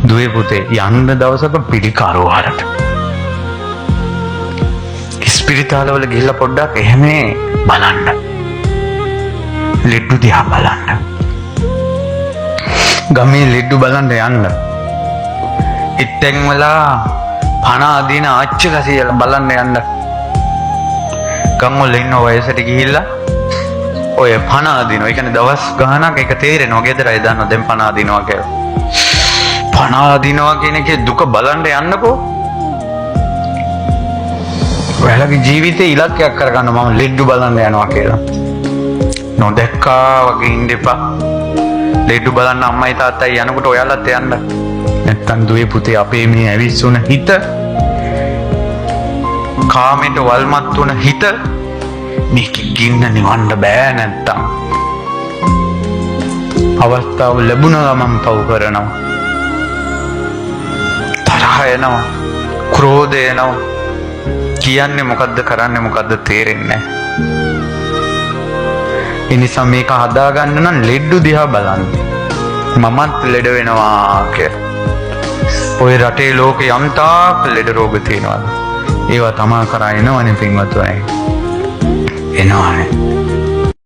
දුවේ පුතේ යන්න දවසක පිළිකාරෝහරට ස්පිරිතාලවල ගිහිල්ලා පොඩ්ඩක් එහෙම බලන්න. ලෙඩ්ඩු දිහා බලන්න. ගමේ ලෙඩ්ඩු බලන්න යන්න. ඉත්තෙන් වලා පණ අදින ආච්චිලා සියලා බලන්න යන්න. ගම් වල ඉන්න වයසට ගිහිල්ලා ඔය පණ අදිනවා. ඒ කියන්නේ දවස් ගානක් ඒක තේරෙනවා. ගෙදර අය දන්නවා දැන් පණ අදිනවා කියලා. පණ අදිනවා කියන එකේ දුක බලන්න යන්නකෝ. ඔයාලගේ ජීවිතේ ඉලක්කයක් කරගන්න මම ලෙඩ්ඩු බලන්න යනවා කියලා. නොදැක්කා වගේ ඉන්න එපා. ලෙඩ්ඩු බලන්න අම්මයි තාත්තයි යනකොට ඔයාලත් යන්න. නැත්තම් දුවේ පුතේ අපේ මේ ඇවිස්සුන හිත කාමයට වල්මත් වුණ හිත මේක ගින්න නිවන්න බෑ නැත්තම්. අවස්ථාව ලැබුණ ගමන් පව් කරනවා. තරහ එනවා. ක්‍රෝධ එනවා. කියන්නේ මොකද්ද කරන්නේ මොකද්ද තේරෙන්නේ නැහැ. ඒ නිසා මේක හදාගන්න නම් ලෙඩ්ඩු දිහා බලන්න. මමත් ලෙඩ වෙනවා කියලා. ඔය රටේ ලෝකේ යම්තාක් ලෙඩ රෝග තියෙනවා. ඒවා තමා කරා එනවනේ පින්වත්නි. එනවනේ.